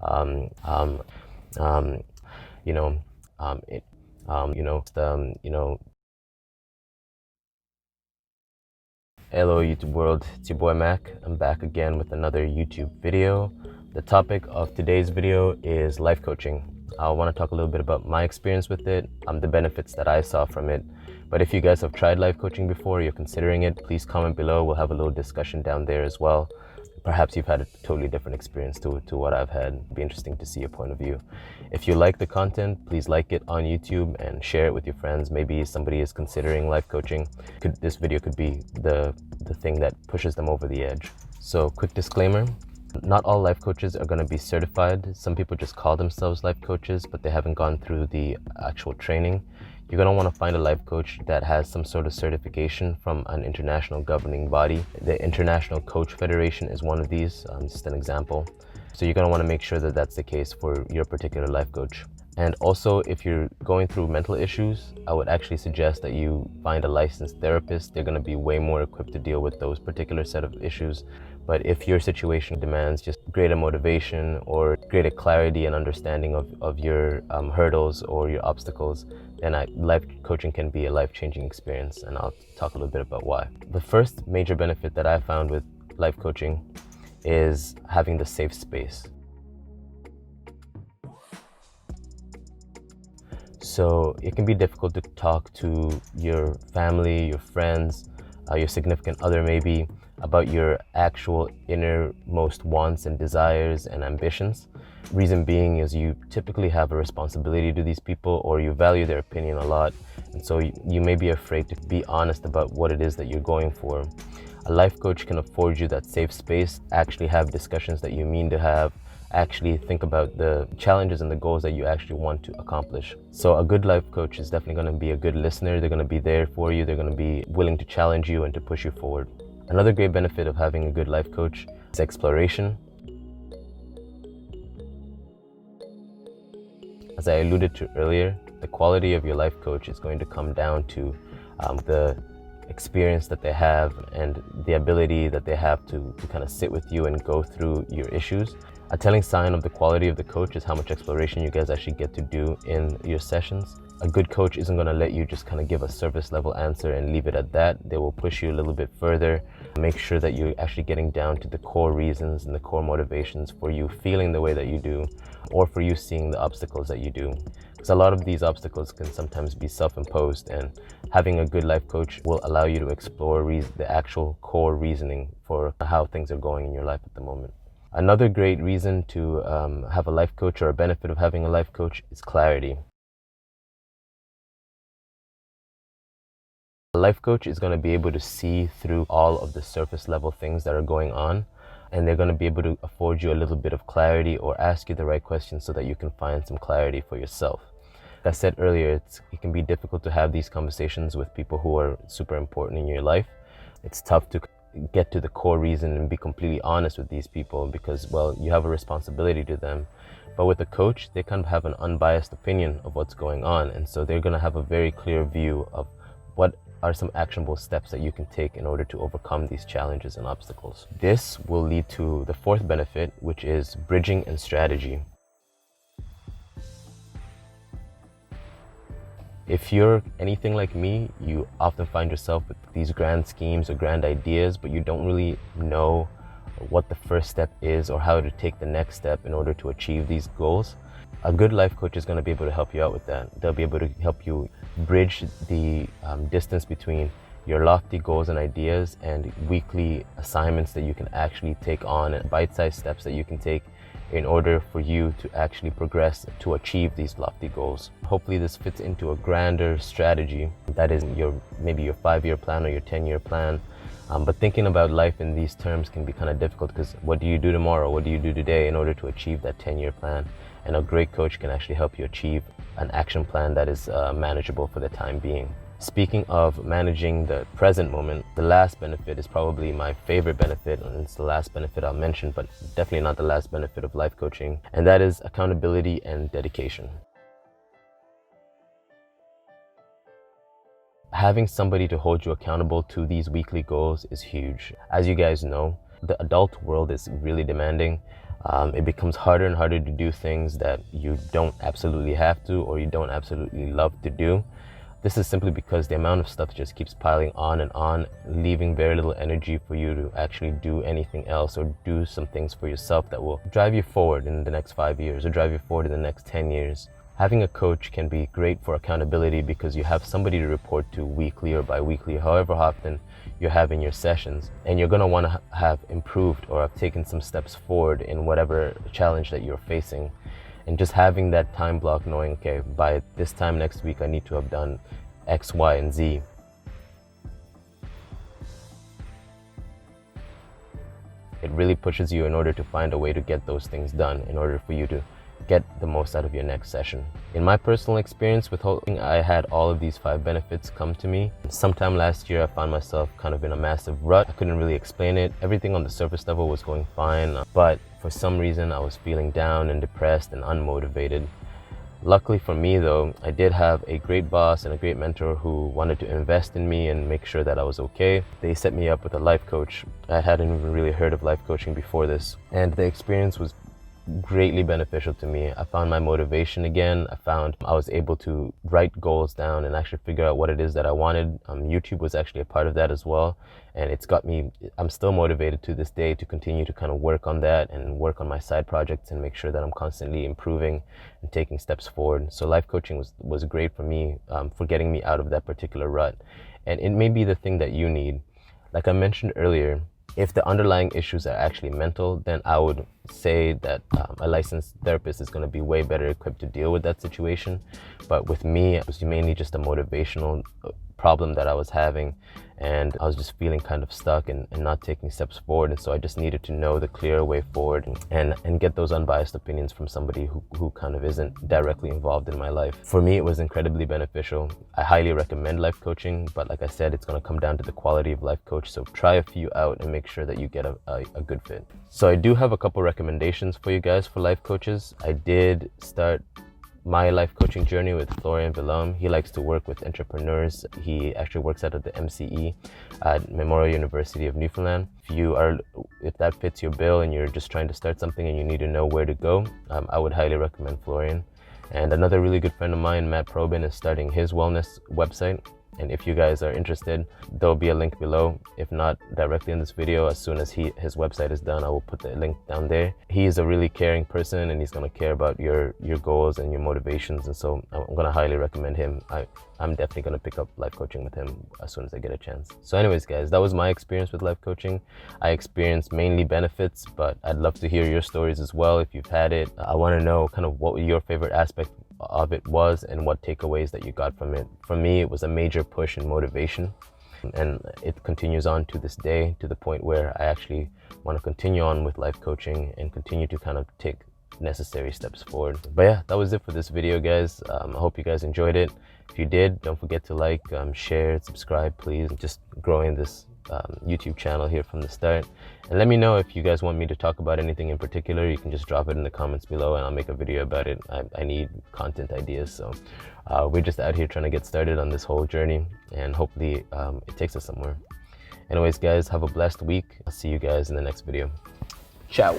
um, um, um, you know, it, Hello YouTube world, it's your boy Mac. I'm back again with another YouTube video. The topic of today's video is life coaching. I want to talk a little bit about my experience with it, the benefits that I saw from it. But if you guys have tried life coaching before, you're considering it, please comment below. We'll have a little discussion down there as well. Perhaps you've had a totally different experience to what I've had. It'd be interesting to see your point of view. If you like the content, please like it on YouTube and share it with your friends. Maybe somebody is considering life coaching. This video could be the thing that pushes them over the edge. So quick disclaimer, not all life coaches are going to be certified. Some people just call themselves life coaches, but they haven't gone through the actual training. You're going to want to find a life coach that has some sort of certification from an international governing body. The International Coach Federation is one of these, just an example. So you're going to want to make sure that that's the case for your particular life coach. And also, if you're going through mental issues, I would actually suggest that you find a licensed therapist. They're going to be way more equipped to deal with those particular set of issues. But if your situation demands just greater motivation or greater clarity and understanding of your hurdles or your obstacles, then life coaching can be a life-changing experience, and I'll talk a little bit about why. The first major benefit that I found with life coaching is having the safe space. So it can be difficult to talk to your family, your friends, your significant other maybe, about your actual innermost wants and desires and ambitions. Reason being is you typically have a responsibility to these people, or you value their opinion a lot, and so you may be afraid to be honest about what it is that you're going for. A life coach can afford you that safe space, actually have discussions that you mean to have, actually think about the challenges and the goals that you actually want to accomplish. So a good life coach is definitely going to be a good listener. They're going to be there for you. They're going to be willing to challenge you and to push you forward. Another great benefit of having a good life coach is exploration. As I alluded to earlier, the quality of your life coach is going to come down to the experience that they have and the ability that they have to kind of sit with you and go through your issues. A telling sign of the quality of the coach is how much exploration you guys actually get to do in your sessions. A good coach isn't going to let you just kind of give a surface level answer and leave it at that. They will push you a little bit further, make sure that you're actually getting down to the core reasons and the core motivations for you feeling the way that you do, or for you seeing the obstacles that you do. Because a lot of these obstacles can sometimes be self-imposed, and having a good life coach will allow you to explore the actual core reasoning for how things are going in your life at the moment. Another great reason to have a life coach, or a benefit of having a life coach, is clarity. A life coach is going to be able to see through all of the surface level things that are going on, and they're going to be able to afford you a little bit of clarity, or ask you the right questions so that you can find some clarity for yourself. Like I said earlier, it can be difficult to have these conversations with people who are super important in your life. It's tough to get to the core reason and be completely honest with these people because, well, you have a responsibility to them. But with a coach, they kind of have an unbiased opinion of what's going on, and so they're going to have a very clear view of what are some actionable steps that you can take in order to overcome these challenges and obstacles. This will lead to the fourth benefit, which is bridging and strategy. If you're anything like me, you often find yourself with these grand schemes or grand ideas, but you don't really know what the first step is or how to take the next step in order to achieve these goals. A good life coach is going to be able to help you out with that. They'll be able to help you bridge the distance between your lofty goals and ideas and weekly assignments that you can actually take on, and bite-sized steps that you can take in order for you to actually progress to achieve these lofty goals. Hopefully this fits into a grander strategy that is maybe your 5-year plan or your 10-year plan. But thinking about life in these terms can be kind of difficult, because what do you do tomorrow? What do you do today in order to achieve that 10-year plan? And a great coach can actually help you achieve an action plan that is manageable for the time being. Speaking of managing the present moment, the last benefit is probably my favorite benefit, and it's the last benefit I'll mention, but definitely not the last benefit of life coaching, and that is accountability and dedication. Having somebody to hold you accountable to these weekly goals is huge. As you guys know, the adult world is really demanding. It becomes harder and harder to do things that you don't absolutely have to or you don't absolutely love to do. This is simply because the amount of stuff just keeps piling on, leaving very little energy for you to actually do anything else or do some things for yourself that will drive you forward in the next 5 years or drive you forward in the next 10 years. Having a coach can be great for accountability because you have somebody to report to weekly or bi-weekly, however often you're having your sessions, and you're going to want to have improved or have taken some steps forward in whatever challenge that you're facing. And just having that time block, knowing, okay, by this time next week I need to have done X, Y, and Z. It really pushes you in order to find a way to get those things done in order for you to get the most out of your next session. In my personal experience with holding, I had all of these 5 benefits come to me. Sometime last year I found myself kind of in a massive rut. I couldn't really explain it. Everything on the surface level was going fine, but for some reason I was feeling down and depressed and unmotivated. Luckily for me though, I did have a great boss and a great mentor who wanted to invest in me and make sure that I was okay. They set me up with a life coach. I hadn't even really heard of life coaching before this, and the experience was greatly beneficial to me. I found my motivation again. I found I was able to write goals down and actually figure out what it is that I wanted. YouTube was actually a part of that as well, and it's got me, I'm still motivated to this day to continue to kind of work on that and work on my side projects and make sure that I'm constantly improving and taking steps forward. So life coaching was great for me, for getting me out of that particular rut, and it may be the thing that you need. Like I mentioned earlier, if the underlying issues are actually mental, then I would say that a licensed therapist is going to be way better equipped to deal with that situation. But with me, it was mainly just a motivational problem that I was having, and I was just feeling kind of stuck and not taking steps forward. And so I just needed to know the clear way forward and get those unbiased opinions from somebody who kind of isn't directly involved in my life. For me, it was incredibly beneficial. I highly recommend life coaching, but like I said, it's going to come down to the quality of life coach. So try a few out and make sure that you get a good fit. So I do have a couple recommendations for you guys for life coaches. I did start my life coaching journey with Florian Villaume. He likes to work with entrepreneurs. He actually works out of the MCE at Memorial University of Newfoundland. If that fits your bill and you're just trying to start something and you need to know where to go, I would highly recommend Florian. And another really good friend of mine, Matt Probin, is starting his wellness website. And if you guys are interested, there'll be a link below. If not directly in this video, as soon as his website is done, I will put the link down there. He is a really caring person, and he's going to care about your goals and your motivations. And so I'm going to highly recommend him. I'm definitely going to pick up life coaching with him as soon as I get a chance. So anyways, guys, that was my experience with life coaching. I experienced mainly benefits, but I'd love to hear your stories as well if you've had it. I want to know kind of what your favorite aspect of it was and what takeaways that you got from it. For me, it was a major push in motivation, and it continues on to this day, to the point where I actually want to continue on with life coaching and continue to kind of take necessary steps forward. But yeah, that was it for this video, guys. I hope you guys enjoyed it. If you did, don't forget to like, share, subscribe, please. Just growing this YouTube channel here from the start. And let me know if you guys want me to talk about anything in particular. You can just drop it in the comments below and I'll make a video about it. I need content ideas, so we're just out here trying to get started on this whole journey, and hopefully it takes us somewhere. Anyways, guys, have a blessed week. I'll see you guys in the next video. Ciao.